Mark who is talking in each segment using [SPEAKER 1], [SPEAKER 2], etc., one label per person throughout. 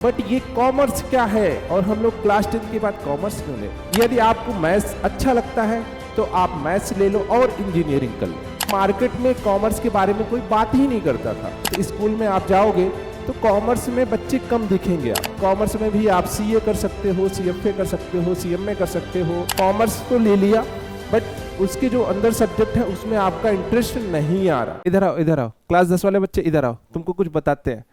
[SPEAKER 1] But ये commerce क्या है और हम लोग क्लास 10 के बाद कॉमर्स क्यों लें? यदि आपको मैथ्स अच्छा लगता है तो आप मैथ्स ले लो और इंजीनियरिंग कर लो। मार्केट में कॉमर्स के बारे में कोई बात ही नहीं करता था। तो स्कूल में आप जाओगे तो कॉमर्स में बच्चे कम दिखेंगे। आप कॉमर्स में भी आप सीए कर सकते हो, सीएफए कर सकते हो, सीएमए कर सकते हो। कॉमर्स तो ले लिया बट उसके जो अंदर सब्जेक्ट है उसमें आपका इंटरेस्ट नहीं आ रहा। इधर आओ क्लास 10 वाले बच्चे इधर आओ, तुमको कुछ बताते हैं।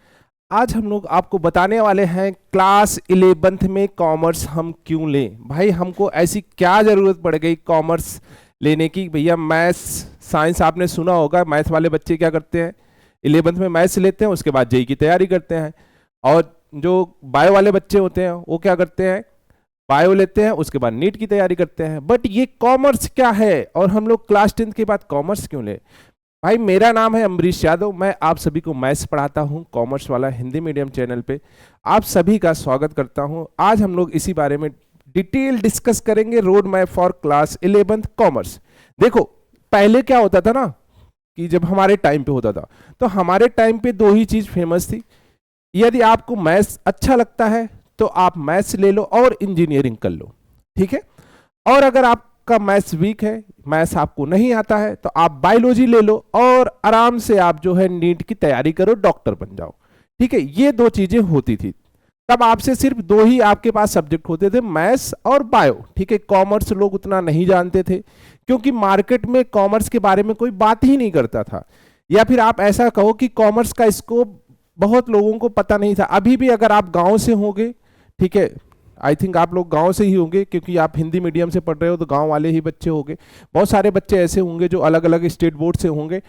[SPEAKER 1] आज हम लोग आपको बताने वाले हैं क्लास 11th में कॉमर्स हम क्यों लें। भाई हमको ऐसी क्या ज़रूरत पड़ गई कॉमर्स लेने की? भैया मैथ्स साइंस आपने सुना होगा, मैथ्स वाले बच्चे क्या करते हैं 11th में मैथ्स लेते हैं, उसके बाद जेई की तैयारी करते हैं। और जो बायो वाले बच्चे होते हैं वो क्या करते हैं, बायो लेते हैं, उसके बाद नीट की तैयारी करते हैं। बट ये कॉमर्स क्या है और हम लोग क्लास 10 के बाद कॉमर्स क्यों लें? भाई मेरा नाम है अमरीश यादव, मैं आप सभी को मैथ्स पढ़ाता हूं कॉमर्स वाला हिंदी मीडियम चैनल पे। आप सभी का स्वागत करता हूं। आज हम लोग इसी बारे में डिटेल डिस्कस करेंगे, road map for class 11th commerce. देखो पहले क्या होता था ना कि जब हमारे टाइम पे होता था तो हमारे टाइम पे दो ही चीज फेमस थी। यदि आपको मैथ्स अच्छा लगता है तो आप मैथ्स ले लो और इंजीनियरिंग कर लो, ठीक है। और अगर आपका मैथ्स वीक है, मैथ्स आपको नहीं आता है, तो आप बायोलॉजी ले लो और आराम से आप जो है नीट की तैयारी करो, डॉक्टर बन जाओ, ठीक है। ये दो चीजें होती थी तब। आपसे सिर्फ दो ही आपके पास सब्जेक्ट होते थे, मैथ्स और बायो, ठीक है। कॉमर्स लोग उतना नहीं जानते थे क्योंकि मार्केट में कॉमर्स के बारे में कोई बात ही नहीं करता था। या फिर आप ऐसा कहो कि कॉमर्स का स्कोप बहुत लोगों को पता नहीं था। अभी भी अगर आप गांव से होंगे, ठीक है, आई थिंक आप लोग गांव से ही होंगे क्योंकि आप हिंदी मीडियम से पढ़ रहे हो तो गांव वाले ही बच्चे होंगे। बहुत सारे बच्चे ऐसे होंगे जो अलग अलग स्टेट बोर्ड से होंगे।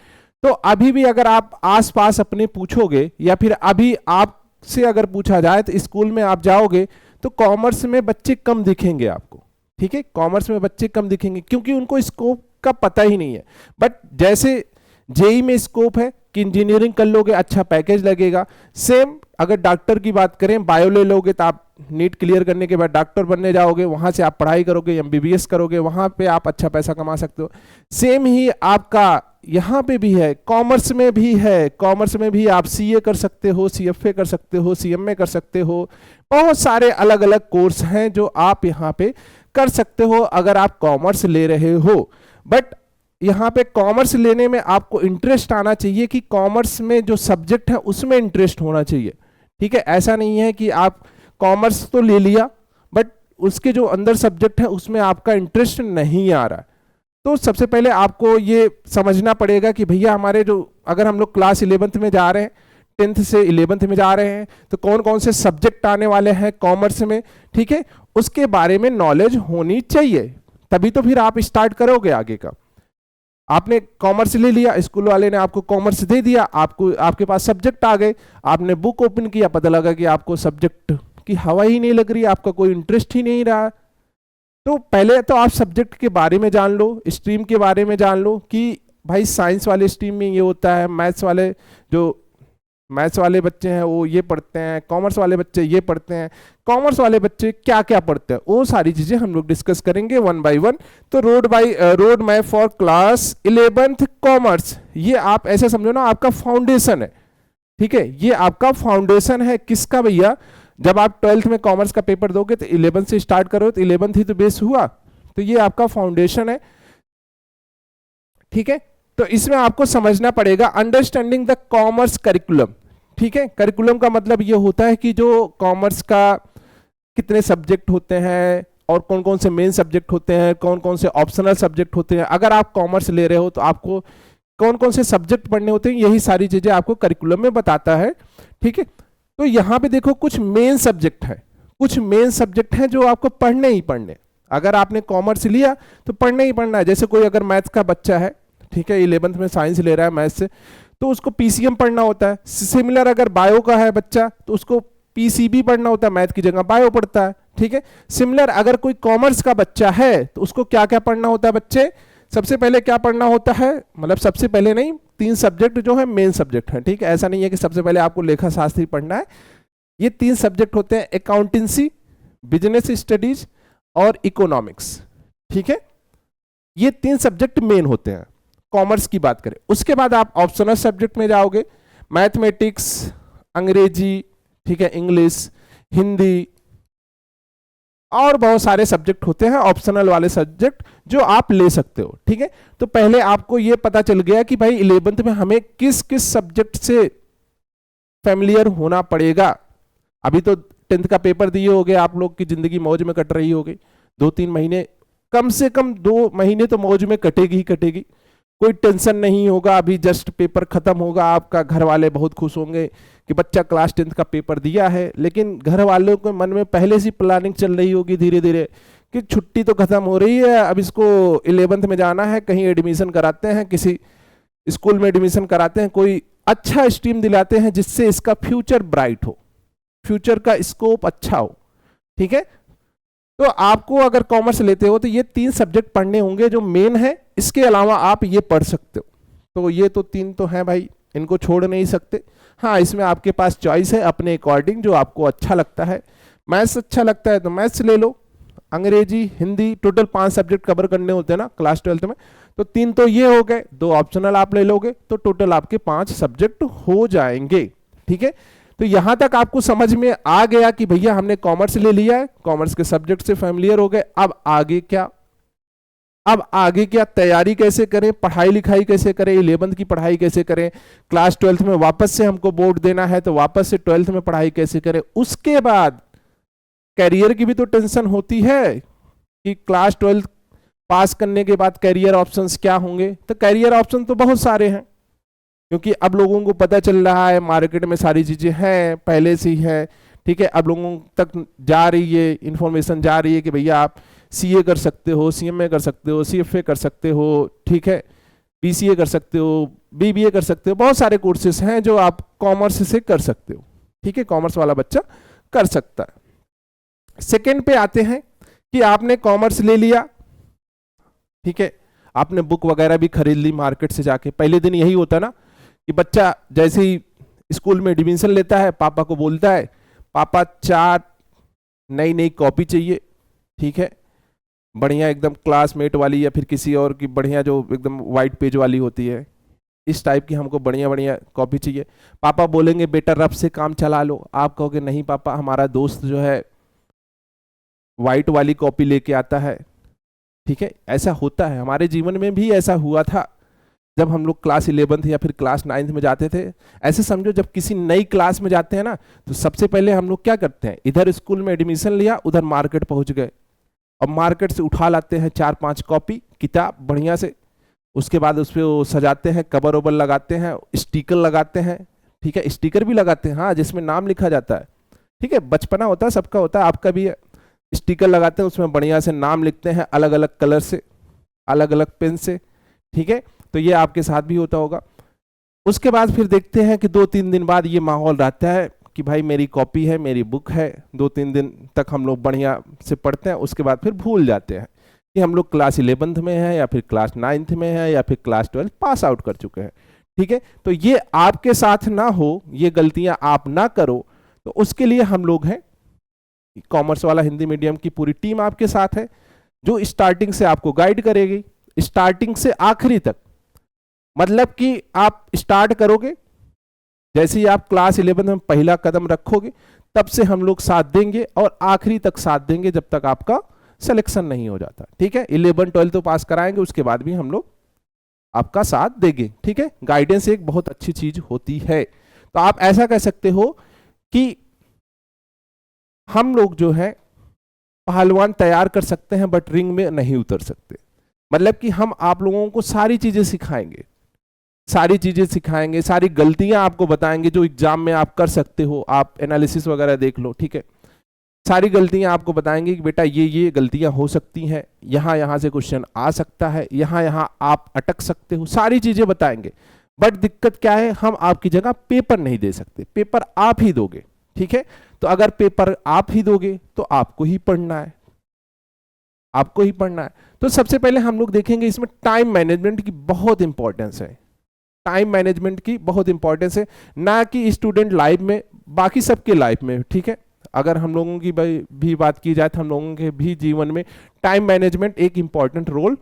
[SPEAKER 1] तो अभी भी अगर आप आसपास अपने पूछोगे या फिर अभी आपसे अगर पूछा जाए तो स्कूल में आप जाओगे तो कॉमर्स में बच्चे कम दिखेंगे आपको, ठीक है। कॉमर्स में बच्चे कम दिखेंगे क्योंकि उनको स्कोप का पता ही नहीं है। बट जैसे जेई में स्कोप है कि इंजीनियरिंग कर लोगे अच्छा पैकेज लगेगा, सेम अगर डॉक्टर की बात करें, बायो ले लोगे तो आप नीट क्लियर करने के बाद डॉक्टर बनने जाओगे, वहां से आप पढ़ाई करोगे, एमबीबीएस करोगे, वहां पे आप अच्छा पैसा कमा सकते हो। सेम ही आपका यहाँ पे भी है, कॉमर्स में भी है। कॉमर्स में भी आप सीए कर सकते हो, सीएफए कर सकते हो, सीएमए कर सकते हो। बहुत सारे अलग अलग कोर्स हैं जो आप यहाँ पे कर सकते हो अगर आप कॉमर्स ले रहे हो। बट यहाँ पे कॉमर्स लेने में आपको इंटरेस्ट आना चाहिए कि कॉमर्स में जो सब्जेक्ट है उसमें इंटरेस्ट होना चाहिए, ठीक है। ऐसा नहीं है कि आप कॉमर्स तो ले लिया बट उसके जो अंदर सब्जेक्ट है उसमें आपका इंटरेस्ट नहीं आ रहा। तो सबसे पहले आपको ये समझना पड़ेगा कि भैया हमारे जो अगर हम लोग क्लास 11th में जा रहे हैं, 10th से 11th में जा रहे हैं, तो कौन कौन से सब्जेक्ट आने वाले हैं कॉमर्स में, ठीक है, उसके बारे में नॉलेज होनी चाहिए। तभी तो फिर आप स्टार्ट करोगे आगे का। आपने कॉमर्स ले लिया, स्कूल वाले ने आपको कॉमर्स दे दिया, आपको आपके पास सब्जेक्ट आ गए, आपने बुक ओपन किया, पता लगा कि आपको सब्जेक्ट की हवा ही नहीं लग रही, आपका कोई इंटरेस्ट ही नहीं रहा। तो पहले तो आप सब्जेक्ट के बारे में जान लो, स्ट्रीम के बारे में जान लो कि भाई साइंस वाले स्ट्रीम में ये होता है, मैथ्स वाले बच्चे हैं वो ये पढ़ते हैं, कॉमर्स वाले बच्चे ये पढ़ते हैं, कॉमर्स वाले बच्चे क्या क्या पढ़ते हैं, वो सारी चीजें हम लोग डिस्कस करेंगे वन बाय वन। तो road map for class 11th commerce, ये आप ऐसे समझो ना आपका फाउंडेशन है, ठीक है। ये आपका फाउंडेशन है किसका भैया? जब आप 12th में कॉमर्स का पेपर दोगे तो 11th से स्टार्ट करो तो 11th ही तो बेस हुआ। तो ये आपका फाउंडेशन है, ठीक है। तो इसमें आपको समझना पड़ेगा अंडरस्टैंडिंग द कॉमर्स करिकुलम, ठीक है। करिकुलम का मतलब ये होता है कि जो कॉमर्स का कितने सब्जेक्ट होते हैं और कौन कौन से मेन सब्जेक्ट होते हैं, कौन कौन से ऑप्शनल सब्जेक्ट होते हैं। अगर आप कॉमर्स ले रहे हो तो आपको कौन कौन से सब्जेक्ट पढ़ने होते हैं, यही सारी चीजें आपको करिकुलम में बताता है, ठीक है। तो यहाँ पे देखो कुछ मेन सब्जेक्ट है, कुछ मेन सब्जेक्ट हैं जो आपको पढ़ने ही पढ़ने। अगर आपने कॉमर्स लिया तो पढ़ने ही पढ़ना है। जैसे कोई अगर मैथ्स का बच्चा है, ठीक है, 11th में साइंस ले रहा है मैथ्स से, तो उसको पीसीएम पढ़ना होता है। सिमिलर अगर बायो का है बच्चा तो उसको पीसीबी पढ़ना होता है, मैथ की जगह बायो पढ़ता है, ठीक है। सिमिलर अगर कोई कॉमर्स का बच्चा है तो उसको क्या क्या पढ़ना होता है बच्चे? सबसे पहले क्या पढ़ना होता है, मतलब सबसे पहले नहीं, 3 सब्जेक्ट जो है मेन सब्जेक्ट है, ठीक है। ऐसा नहीं है कि सबसे पहले आपको लेखा शास्त्री पढ़ना है। ये 3 सब्जेक्ट होते हैं, अकाउंटेंसी, बिजनेस स्टडीज और इकोनॉमिक्स, ठीक है। ये 3 सब्जेक्ट मेन होते हैं कॉमर्स की बात करें। उसके बाद आप ऑप्शनल सब्जेक्ट में जाओगे, मैथमेटिक्स, अंग्रेजी, ठीक है, इंग्लिश, हिंदी और बहुत सारे सब्जेक्ट होते हैं ऑप्शनल वाले सब्जेक्ट जो आप ले सकते हो। ठीक है, तो पहले आपको ये पता चल गया कि भाई 11th में हमें किस किस सब्जेक्ट से फैमिलियर होना पड़ेगा। अभी तो 10th का पेपर दिए होगे, आप लोग की जिंदगी मौज में कट रही होगी। 2-3 महीने, कम से कम 2 महीने तो मौज में कटेगी ही कटेगी, कोई टेंशन नहीं होगा। अभी जस्ट पेपर खत्म होगा, आपका घर वाले बहुत खुश होंगे कि बच्चा क्लास 10th का पेपर दिया है, लेकिन घर वालों के मन में पहले से प्लानिंग चल रही होगी धीरे धीरे कि छुट्टी तो खत्म हो रही है, अब इसको 11th में जाना है, कहीं एडमिशन कराते हैं, किसी स्कूल में एडमिशन कराते हैं, कोई अच्छा स्ट्रीम दिलाते हैं जिससे इसका फ्यूचर ब्राइट हो, फ्यूचर का स्कोप अच्छा हो। ठीक है, तो आपको अगर कॉमर्स लेते हो तो ये 3 सब्जेक्ट पढ़ने होंगे जो मेन है, इसके अलावा आप ये पढ़ सकते हो। तो ये तो 3 तो हैं भाई, इनको छोड़ नहीं सकते। हाँ, इसमें आपके पास चॉइस है अपने अकॉर्डिंग, जो आपको अच्छा लगता है। मैथ्स अच्छा लगता है तो मैथ्स ले लो, अंग्रेजी, हिंदी, टोटल 5 सब्जेक्ट कवर करने होते हैं ना क्लास 12th में, तो 3 तो ये हो गए, 2 ऑप्शनल आप ले लोगे तो टोटल आपके 5 सब्जेक्ट हो जाएंगे। ठीक है, तो यहां तक आपको समझ में आ गया कि भैया हमने कॉमर्स ले लिया है, कॉमर्स के सब्जेक्ट से फैमिलियर हो गए, अब आगे क्या, अब आगे क्या तैयारी कैसे करें, पढ़ाई लिखाई कैसे करें, 11th की पढ़ाई कैसे करें, क्लास 12th में वापस से हमको बोर्ड देना है तो वापस से 12th में पढ़ाई कैसे करें। उसके बाद कैरियर की भी तो टेंशन होती है कि क्लास 12th पास करने के बाद कैरियर ऑप्शंस क्या होंगे। तो कैरियर ऑप्शन तो बहुत सारे हैं, क्योंकि अब लोगों को पता चल रहा है, मार्केट में सारी चीजें हैं, पहले से ही है। ठीक है, अब लोगों तक जा रही है इंफॉर्मेशन, जा रही है कि भैया आप सीए कर सकते हो, सीएमए कर सकते हो, सीएफए कर सकते हो, ठीक है, बीसीए कर सकते हो, बीबीए कर सकते हो, बहुत सारे कोर्सेज हैं जो आप कॉमर्स से कर सकते हो। ठीक है, कॉमर्स वाला बच्चा कर सकता है। सेकेंड पे आते हैं कि आपने कॉमर्स ले लिया, ठीक है, आपने बुक वगैरह भी खरीद ली मार्केट से जाके। पहले दिन यही होता ना कि बच्चा जैसे ही स्कूल में एडमिशन लेता है, पापा को बोलता है पापा 4 नई नई कॉपी चाहिए, ठीक है, बढ़िया एकदम क्लासमेट वाली या फिर किसी और की बढ़िया जो एकदम वाइट पेज वाली होती है, इस टाइप की हमको बढ़िया बढ़िया कॉपी चाहिए। पापा बोलेंगे बेटा रफ से काम चला लो, आप कहोगे नहीं पापा हमारा दोस्त जो है वाइट वाली कॉपी लेके आता है। ठीक है, ऐसा होता है, हमारे जीवन में भी ऐसा हुआ था जब हम लोग क्लास 11th या फिर क्लास 9th में जाते थे। ऐसे समझो जब किसी नई क्लास में जाते हैं ना, तो सबसे पहले हम लोग क्या करते हैं, इधर स्कूल में एडमिशन लिया, उधर मार्केट पहुंच गए और मार्केट से उठा लाते हैं 4-5 कॉपी किताब बढ़िया से, उसके बाद उस पर वो सजाते हैं, कवर ओवर लगाते हैं, स्टिकर लगाते हैं। ठीक है, स्टिकर भी लगाते हैं, हाँ, जिसमें नाम लिखा जाता है। ठीक है, बचपना होता है, सबका होता है, आपका भी है। स्टिकर लगाते हैं, उसमें बढ़िया से नाम लिखते हैं, अलग अलग कलर से, अलग अलग पेन से। ठीक है, तो ये आपके साथ भी होता होगा। उसके बाद फिर देखते हैं कि 2-3 दिन बाद ये माहौल रहता है कि भाई मेरी कॉपी है, मेरी बुक है। 2-3 दिन तक हम लोग बढ़िया से पढ़ते हैं, उसके बाद फिर भूल जाते हैं कि हम लोग क्लास 11th में हैं या फिर क्लास 9th में हैं या फिर क्लास 12 पास आउट कर चुके हैं। ठीक है, तो ये आपके साथ ना हो, ये गलतियां आप ना करो, तो उसके लिए हम लोग हैं, कॉमर्स वाला हिंदी मीडियम की पूरी टीम आपके साथ है, जो स्टार्टिंग से आपको गाइड करेगी, स्टार्टिंग से आखिरी तक। मतलब कि आप स्टार्ट करोगे, जैसे ही आप क्लास 11 में पहला कदम रखोगे, तब से हम लोग साथ देंगे और आखिरी तक साथ देंगे जब तक आपका सिलेक्शन नहीं हो जाता। ठीक है, 11-12 तो पास कराएंगे, उसके बाद भी हम लोग आपका साथ देंगे। ठीक है, गाइडेंस एक बहुत अच्छी चीज होती है। तो आप ऐसा कह सकते हो कि हम लोग जो है पहलवान तैयार कर सकते हैं बट रिंग में नहीं उतर सकते। मतलब कि हम आप लोगों को सारी चीजें सिखाएंगे, सारी चीजें सिखाएंगे, सारी गलतियां आपको बताएंगे जो एग्जाम में आप कर सकते हो, आप एनालिसिस वगैरह देख लो। ठीक है, सारी गलतियां आपको बताएंगे कि बेटा ये गलतियां हो सकती हैं, यहाँ से क्वेश्चन आ सकता है, यहाँ आप अटक सकते हो, सारी चीजें बताएंगे। बट दिक्कत क्या है, हम आपकी जगह पेपर नहीं दे सकते, पेपर आप ही दोगे। ठीक है, तो अगर पेपर आप ही दोगे तो आपको ही पढ़ना है, आपको ही पढ़ना है। तो सबसे पहले हम लोग देखेंगे इसमें टाइम मैनेजमेंट की बहुत इंपॉर्टेंस है, टाइम मैनेजमेंट की बहुत इंपॉर्टेंस है, ना कि स्टूडेंट लाइफ में, बाकी सबके लाइफ में। ठीक है, अगर हम लोगों की भी बात की जाए तो हम लोगों के भी जीवन में टाइम मैनेजमेंट एक इंपॉर्टेंट रोल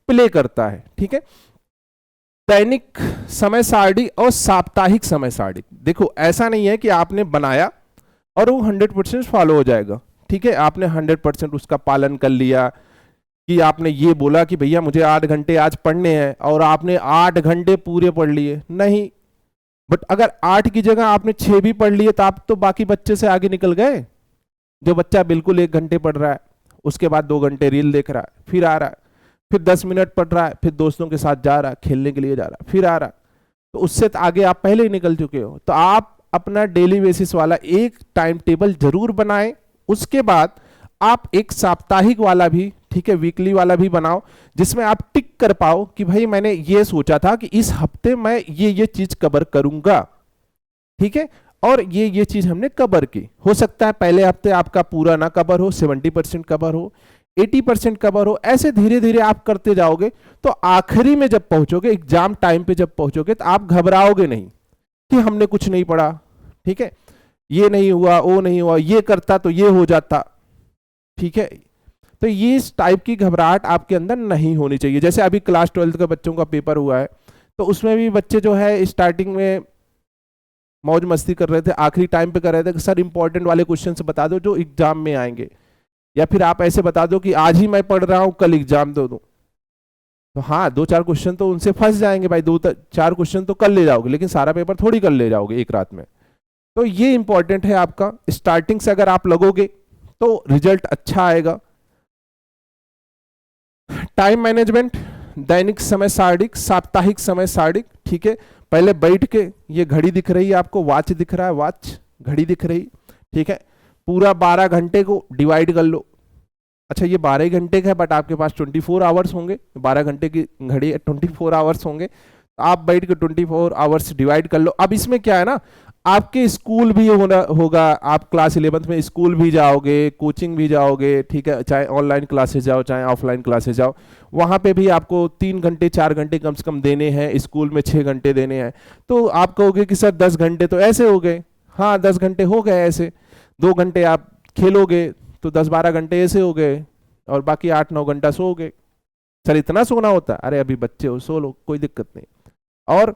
[SPEAKER 1] प्ले करता है। ठीक है, दैनिक समय सारणी और साप्ताहिक समय सारणी, देखो ऐसा नहीं है कि आपने बनाया और वो 100% फॉलो हो जाएगा। ठीक है, आपने 100% उसका पालन कर लिया कि आपने ये बोला कि भैया मुझे 8 घंटे आज पढ़ने हैं और आपने 8 घंटे पूरे पढ़ लिए, नहीं। बट अगर 8 की जगह आपने 6 भी पढ़ लिए तो आप तो बाकी बच्चे से आगे निकल गए। जो बच्चा बिल्कुल 1 घंटे पढ़ रहा है, उसके बाद 2 घंटे रील देख रहा है, फिर आ रहा है, फिर 10 मिनट पढ़ रहा है, फिर दोस्तों के साथ जा रहा है, खेलने के लिए जा रहा है, फिर आ रहा है, तो उससे तो आगे आप पहले ही निकल चुके हो। तो आप अपना डेली बेसिस वाला एक टाइम टेबल जरूर बनाएं। उसके बाद आप एक साप्ताहिक वाला भी, ठीक है, वीकली वाला भी बनाओ, जिसमें आप टिक कर पाओ कि भाई मैंने ये सोचा था कि इस हफ्ते मैं ये चीज कवर करूंगा। ठीक है, और ये चीज हमने कवर की। हो सकता है पहले हफ्ते आपका पूरा ना कवर हो, 70% कवर हो, 80% कवर हो, ऐसे धीरे धीरे आप करते जाओगे तो आखिरी में जब पहुंचोगे, एग्जाम टाइम पे जब पहुंचोगे, तो आप घबराओगे नहीं कि हमने कुछ नहीं पढ़ा। ठीक है, ये नहीं हुआ, वो नहीं हुआ, ये करता तो ये हो जाता। ठीक है, तो ये इस टाइप की घबराहट आपके अंदर नहीं होनी चाहिए। जैसे अभी क्लास 12 के बच्चों का पेपर हुआ है, तो उसमें भी बच्चे जो है स्टार्टिंग में मौज मस्ती कर रहे थे, आखिरी टाइम पे कर रहे थे कि सर इंपॉर्टेंट वाले क्वेश्चन से बता दो जो एग्जाम में आएंगे, या फिर आप ऐसे बता दो कि आज ही मैं पढ़ रहा हूं, कल एग्जाम दे दूं। तो हाँ, 2-4 क्वेश्चन तो उनसे फंस जाएंगे भाई, 2-4 क्वेश्चन तो कर ले जाओगे, लेकिन सारा पेपर थोड़ी कर ले जाओगे एक रात में। तो ये इंपॉर्टेंट है आपका, स्टार्टिंग से अगर आप लगोगे तो रिजल्ट अच्छा आएगा। टाइम मैनेजमेंट, दैनिक समय सारिक, साप्ताहिक समय सारिक। ठीक है, पहले बैठ के, ये घड़ी दिख रही है आपको, वॉच दिख रहा है, वॉच घड़ी दिख रही। ठीक है, पूरा 12 घंटे को डिवाइड कर लो। अच्छा, ये 12 घंटे का है, बट आपके पास 24 आवर्स होंगे, 12 घंटे की घड़ी 24 आवर्स होंगे, तो आप बैठ के 24 आवर्स डिवाइड कर लो। अब इसमें क्या है ना, आपके स्कूल भी होगा, आप क्लास 11th में स्कूल भी जाओगे, कोचिंग भी जाओगे। ठीक है, चाहे ऑनलाइन क्लासेस जाओ, चाहे ऑफलाइन क्लासेस जाओ, वहाँ पे भी आपको 3 घंटे 4 घंटे कम से कम देने हैं, स्कूल में 6 घंटे देने हैं। तो आप कहोगे कि सर 10 घंटे तो ऐसे हो गए। हाँ, 10 घंटे हो गए ऐसे, 2 घंटे आप खेलोगे तो 10-12 घंटे ऐसे हो गए, और बाकी 8-9 घंटा सो गए। सर इतना सोना होता है? अरे अभी बच्चे हो, सो लो, कोई दिक्कत नहीं। और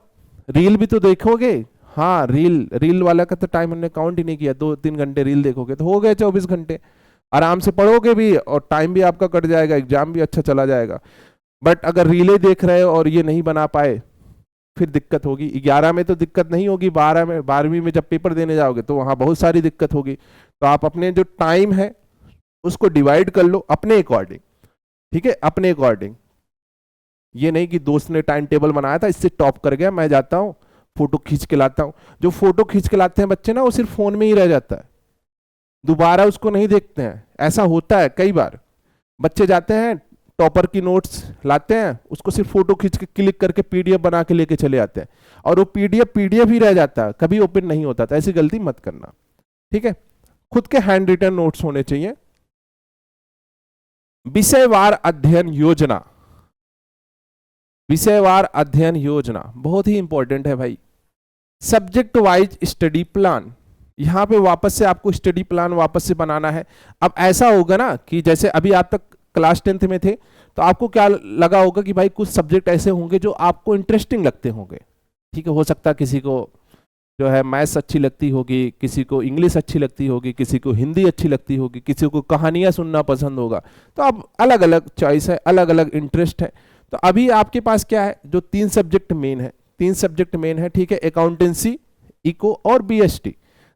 [SPEAKER 1] रील भी तो देखोगे। हाँ, रील वाला का तो टाइम हमने काउंट ही नहीं किया, 2-3 घंटे रील देखोगे तो हो गए 24 घंटे। आराम से पढ़ोगे भी और टाइम भी आपका कट जाएगा, एग्जाम भी अच्छा चला जाएगा। बट अगर रीलें देख रहे हो और ये नहीं बना पाए, फिर दिक्कत होगी। 11 में तो दिक्कत नहीं होगी, 12वीं में जब पेपर देने जाओगे तो वहां बहुत सारी दिक्कत होगी। तो आप अपने जो टाइम है उसको डिवाइड कर लो अपने अकॉर्डिंग। ठीक है, अपने अकॉर्डिंग। ये नहीं कि दोस्त ने टाइम टेबल बनाया था, इससे टॉप कर गया, मैं जाता हूँ फोटो खींच के लाता हूँ। जो फोटो खींच के लाते हैं बच्चे ना, वो सिर्फ फोन में ही रह जाता है, दोबारा उसको नहीं देखते हैं। ऐसा होता है कई बार, बच्चे जाते हैं टॉपर की नोट्स लाते हैं, उसको सिर्फ फोटो खींच के क्लिक करके पीडीएफ बना के लेके चले आते हैं, और वो पीडीएफ ही रह जाता है, कभी ओपन नहीं होता था। ऐसी गलती मत करना। ठीक है, खुद के हैंड रिटन नोट्स होने चाहिए। विषयवार अध्ययन योजना, विषयवार अध्ययन योजना बहुत ही इंपॉर्टेंट है भाई। सब्जेक्ट वाइज स्टडी प्लान, यहां पे वापस से आपको स्टडी प्लान वापस से बनाना है। अब ऐसा होगा ना कि जैसे अभी आप तक क्लास 10th में थे, तो आपको क्या लगा होगा कि भाई कुछ सब्जेक्ट ऐसे होंगे जो आपको इंटरेस्टिंग लगते होंगे। ठीक है, हो सकता है किसी को जो है मैथ्स अच्छी लगती होगी, किसी को इंग्लिश अच्छी लगती होगी, किसी को हिंदी अच्छी लगती होगी, किसी को कहानियां सुनना पसंद होगा। तो अब अलग अलग चॉइस है, अलग अलग इंटरेस्ट है। तो अभी आपके पास क्या है, जो 3 सब्जेक्ट मेन है, 3 सब्जेक्ट मेन है। ठीक है, अकाउंटेंसी, इको और बीएसटी।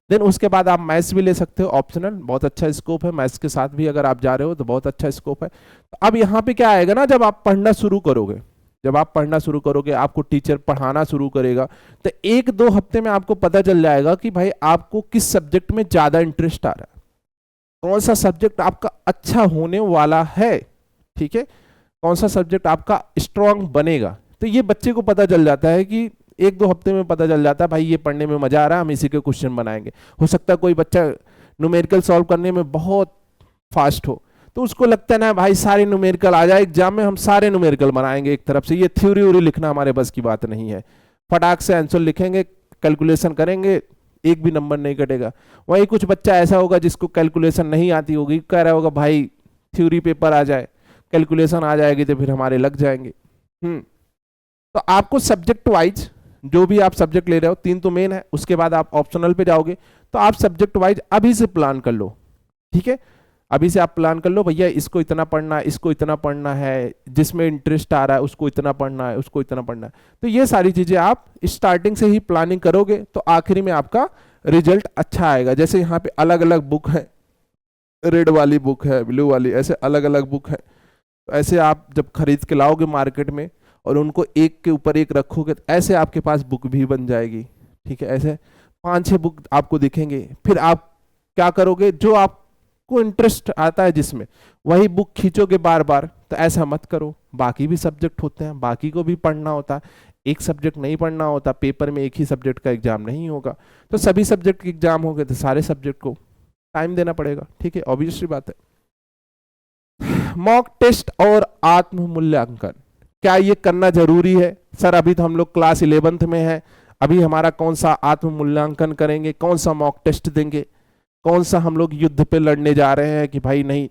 [SPEAKER 1] देन उसके बाद आप मैथ्स भी ले सकते हो, ऑप्शनल, बहुत अच्छा स्कोप है मैथ्स के साथ भी। अगर आप जा रहे हो तो बहुत अच्छा स्कोप है। तो अब यहाँ पे क्या आएगा ना, जब आप पढ़ना शुरू करोगे, जब आप पढ़ना शुरू करोगे, आपको टीचर पढ़ाना शुरू करेगा, तो 1-2 हफ्ते में आपको पता चल जाएगा कि भाई आपको किस सब्जेक्ट में ज्यादा इंटरेस्ट आ रहा है, कौन सा सब्जेक्ट आपका अच्छा होने वाला है। ठीक है, कौन सा सब्जेक्ट आपका स्ट्रांग बनेगा। तो ये बच्चे को पता चल जाता है कि 1-2 हफ्ते में पता चल जाता है भाई ये पढ़ने में मजा आ रहा है, हम इसी के क्वेश्चन बनाएंगे। हो सकता है कोई बच्चा न्यूमेरिकल सॉल्व करने में बहुत फास्ट हो, तो उसको लगता है ना भाई सारे न्यूमेरिकल आ जाए एग्जाम में, हम सारे न्यूमेरिकल बनाएंगे एक तरफ से, ये थ्योरी व्योरी लिखना हमारे बस की बात नहीं है। फटाक से आंसर लिखेंगे, कैलकुलेशन करेंगे, एक भी नंबर नहीं कटेगा। वहीं कुछ बच्चा ऐसा होगा जिसको कैलकुलेशन नहीं आती होगी, कह रहा होगा भाई थ्योरी पेपर आ जाए, कैलकुलेशन आ जाएगी तो फिर हमारे लग जाएंगे। तो आपको सब्जेक्ट वाइज जो भी आप सब्जेक्ट ले रहे हो, 3 तो मेन है, उसके बाद आप ऑप्शनल पे जाओगे, तो आप सब्जेक्ट वाइज अभी से प्लान कर लो, ठीक है। अभी से आप प्लान कर लो भैया इसको इतना पढ़ना है, इसको इतना पढ़ना है, जिसमें इंटरेस्ट आ रहा है उसको इतना पढ़ना है, उसको इतना पढ़ना है। तो ये सारी चीजें आप स्टार्टिंग से ही प्लानिंग करोगे तो आखिरी में आपका रिजल्ट अच्छा आएगा। जैसे यहाँ पे अलग अलग बुक है, रेड वाली बुक है, ब्लू वाली, ऐसे अलग अलग बुक है। तो ऐसे आप जब खरीद के लाओगे मार्केट में और उनको एक के ऊपर एक रखोगे तो ऐसे आपके पास बुक भी बन जाएगी, ठीक है। ऐसे 5-6 बुक आपको दिखेंगे, फिर आप क्या करोगे, जो आपको इंटरेस्ट आता है जिसमें, वही बुक खींचोगे बार बार। तो ऐसा मत करो, बाकी भी सब्जेक्ट होते हैं, बाकी को भी पढ़ना होता है, एक सब्जेक्ट नहीं पढ़ना होता। पेपर में एक ही सब्जेक्ट का एग्जाम नहीं होगा, तो सभी सब्जेक्ट के एग्जाम हो गए तो सारे सब्जेक्ट को टाइम देना पड़ेगा, ठीक है, ऑब्वियसली बात है। मॉक टेस्ट और आत्म मूल्यांकन, क्या ये करना जरूरी है? सर अभी तो हम लोग क्लास 11th में है, अभी हमारा कौन सा आत्म मूल्यांकन करेंगे, कौन सा मॉक टेस्ट देंगे, कौन सा हम लोग युद्ध पे लड़ने जा रहे हैं कि भाई नहीं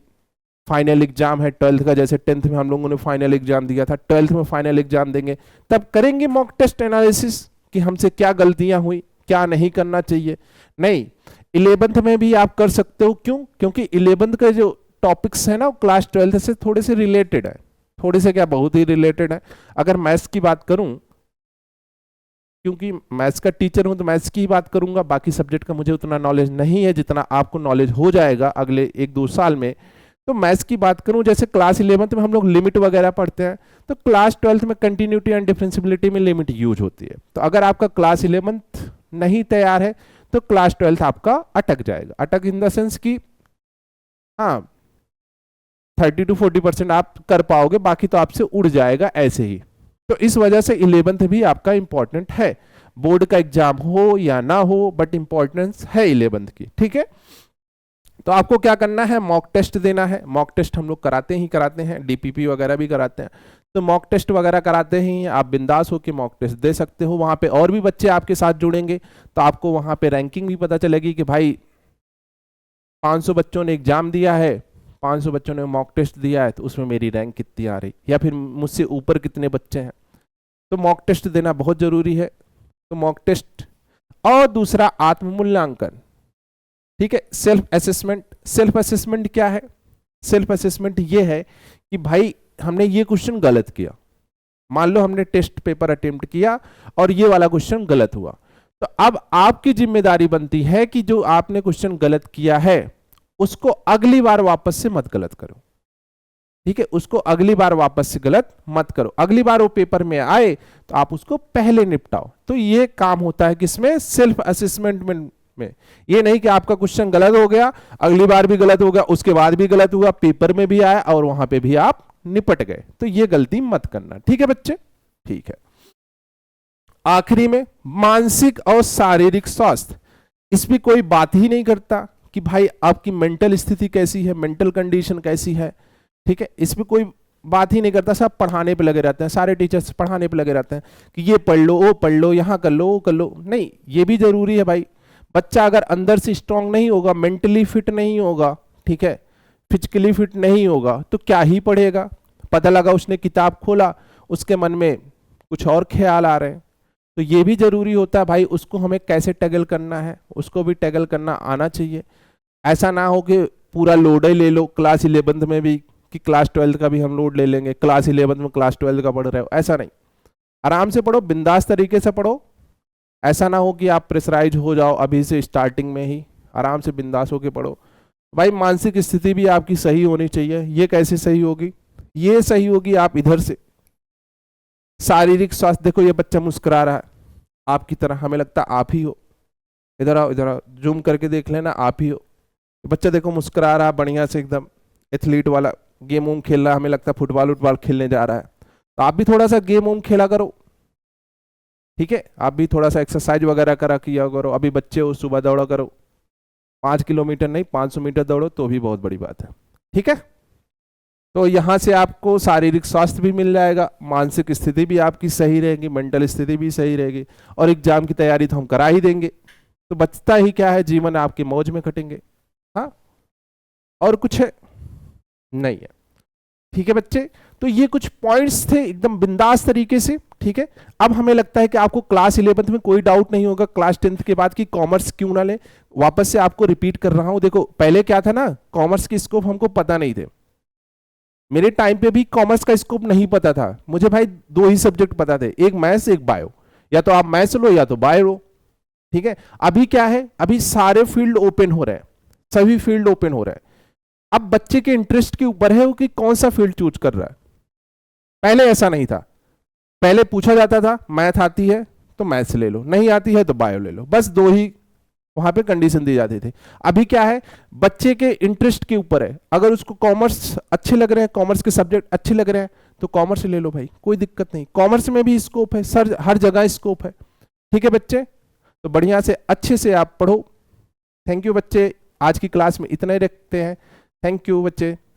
[SPEAKER 1] फाइनल एग्जाम है 12th का, जैसे 10th में हम लोगों ने फाइनल एग्जाम दिया था, 12th में फाइनल एग्जाम देंगे, तब करेंगे मॉक टेस्ट एनालिसिस कि हमसे क्या गलतियां हुई, क्या नहीं करना चाहिए। नहीं, 11th में भी आप कर सकते हो। क्यों? क्योंकि 11th का जो टॉपिक्स है ना, वो क्लास 12th से थोड़े से रिलेटेड है, थोड़े से क्या, बहुत ही रिलेटेड है। अगर मैथ्स की बात करूं, क्योंकि मैथ्स का टीचर हूं तो मैथ्स की ही बात करूंगा, बाकी सब्जेक्ट का मुझे उतना नॉलेज नहीं है जितना आपको नॉलेज हो जाएगा अगले 1-2 साल में। तो मैथ्स की बात करूं, जैसे क्लास 11th में हम लोग लिमिट वगैरह पढ़ते हैं, तो क्लास 12th में कंटिन्यूटी एंड डिफरेंशिबिलिटी में लिमिट यूज होती है। तो अगर आपका क्लास 11th नहीं तैयार है तो क्लास 12th आपका अटक जाएगा। अटक इन द सेंस कि हाँ 30-40% आप कर पाओगे, बाकी तो आपसे उड़ जाएगा ऐसे ही। तो इस वजह से 11th भी आपका इंपॉर्टेंट है, बोर्ड का एग्जाम हो या ना हो, बट इंपॉर्टेंस है 11th की, ठीक है। तो आपको क्या करना है, मॉक टेस्ट देना है। मॉक टेस्ट हम लोग कराते ही कराते हैं, डीपीपी वगैरह भी कराते हैं, तो मॉक टेस्ट वगैरह कराते ही आप बिंदास होकर मॉक टेस्ट दे सकते हो। वहां पे और भी बच्चे आपके साथ जुड़ेंगे, तो आपको वहां पे रैंकिंग भी पता चलेगी कि भाई 500 बच्चों ने एग्जाम दिया है, 500 बच्चों ने मॉक टेस्ट दिया है, तो उसमें मेरी रैंक कितनी आ रही, या फिर मुझसे ऊपर कितने बच्चे हैं। तो मॉक टेस्ट देना बहुत जरूरी है। तो मॉक टेस्ट और दूसरा आत्म मूल्यांकन, ठीक है। सेल्फ असेसमेंट, सेल्फ असेसमेंट क्या है? सेल्फ असेसमेंट ये है कि भाई हमने ये क्वेश्चन गलत किया, मान लो हमने टेस्ट पेपर अटेम्प्ट किया और ये वाला क्वेश्चन गलत हुआ, तो अब आपकी जिम्मेदारी बनती है कि जो आपने क्वेश्चन गलत किया है उसको अगली बार वापस से मत गलत करो, ठीक है। उसको अगली बार वापस से गलत मत करो, अगली बार वो पेपर में आए तो आप उसको पहले निपटाओ। तो ये काम होता है किसमें, सेल्फ असेसमेंट में। ये नहीं कि आपका क्वेश्चन गलत हो गया, अगली बार भी गलत हो गया, उसके बाद भी गलत हुआ, पेपर में भी आया और वहां पे भी आप निपट गए, तो ये गलती मत करना, ठीक है बच्चे, ठीक है। आखिरी में मानसिक और शारीरिक स्वास्थ्य, इस पे कोई बात ही नहीं करता कि भाई आपकी मेंटल स्थिति कैसी है, मेंटल कंडीशन कैसी है, ठीक है। इस पे कोई बात ही नहीं करता, सब पढ़ाने पे लगे रहते हैं, सारे टीचर्स पढ़ाने पे लगे रहते हैं कि ये पढ़ लो, वो पढ़ लो, यहाँ कर लो, वो कर लो। नहीं, ये भी जरूरी है भाई। बच्चा अगर अंदर से स्ट्रांग नहीं होगा, मेंटली फिट नहीं होगा, ठीक है, फिजिकली फिट नहीं होगा, तो क्या ही पढ़ेगा। पता लगा उसने किताब खोला, उसके मन में कुछ और ख्याल आ रहे हैं, तो ये भी जरूरी होता है भाई, उसको हमें कैसे टैगल करना है, उसको भी टैगल करना आना चाहिए। ऐसा ना हो कि पूरा लोड ही ले लो क्लास 11th में भी, कि क्लास 12th का भी हम लोड ले लेंगे, क्लास 11th में क्लास 12th का पढ़ रहे हो, ऐसा नहीं। आराम से पढ़ो, बिंदास तरीके से पढ़ो। ऐसा ना हो कि आप प्रेशराइज हो जाओ अभी से स्टार्टिंग में ही, आराम से बिंदास होके पढ़ो। भाई मानसिक स्थिति भी आपकी सही होनी चाहिए। ये कैसे सही होगी? ये सही होगी आप इधर से। शारीरिक स्वास्थ्य, देखो ये बच्चा मुस्कुरा रहा है, आपकी तरह हमें लगता आप ही हो, इधर आओ, इधर आओ, जूम करके देख लेना, आप ही हो। बच्चा देखो मुस्कुरा रहा है बढ़िया से, एकदम एथलीट वाला, गेम वूम खेल रहा है, हमें लगता है फुटबॉल वुटबॉल खेलने जा रहा है। तो आप भी थोड़ा सा गेम वूम खेला करो, ठीक है, आप भी थोड़ा सा एक्सरसाइज वगैरह करा किया करो। अभी बच्चे हो, सुबह दौड़ा करो, 5 किलोमीटर नहीं 500 मीटर दौड़ो तो भी बहुत बड़ी बात है, ठीक है। तो यहाँ से आपको शारीरिक स्वास्थ्य भी मिल जाएगा, मानसिक स्थिति भी आपकी सही रहेगी, मेंटल स्थिति भी सही रहेगी, और एग्जाम की तैयारी तो हम करा ही देंगे। तो बचता ही क्या है, जीवन आपके मौज में कटेंगे। हाँ, और कुछ है नहीं है। ठीक है बच्चे, तो ये कुछ पॉइंट्स थे एकदम बिंदास तरीके से। ठीक है, अब हमें लगता है कि आपको क्लास 11th में कोई डाउट नहीं होगा क्लास 10th के बाद कि कॉमर्स क्यों ना ले। वापस से आपको रिपीट कर रहा हूं, देखो पहले क्या था ना, कॉमर्स के स्कोप हमको पता नहीं थे। मेरे टाइम पे भी कॉमर्स का स्कोप नहीं पता था, मुझे भाई दो ही सब्जेक्ट पता थे, एक मैथ्स एक बायो, या तो आप मैथ्स लो या तो बायो लो। ठीक है, अभी क्या है, अभी सारे फील्ड ओपन हो रहे हैं, सभी फील्ड ओपन हो रहे हैं। अब बच्चे के इंटरेस्ट के ऊपर है वो कि कौन सा फील्ड चूज कर रहा है। पहले ऐसा नहीं था, पहले पूछा जाता था मैथ आती है तो मैथ्स ले लो, नहीं आती है तो बायो ले लो, बस दो ही वहां पे कंडीशन दी जाती थी। अभी क्या है, बच्चे के इंटरेस्ट के ऊपर है, अगर उसको कॉमर्स अच्छे लग रहे हैं, कॉमर्स के सब्जेक्ट अच्छे लग रहे हैं तो कॉमर्स ले लो भाई, कोई दिक्कत नहीं, कॉमर्स में भी स्कोप है सर, हर जगह स्कोप है। ठीक है बच्चे, तो बढ़िया से अच्छे से आप पढ़ो। थैंक यू बच्चे, आज की क्लास में इतना ही रखते हैं। थैंक यू बच्चे।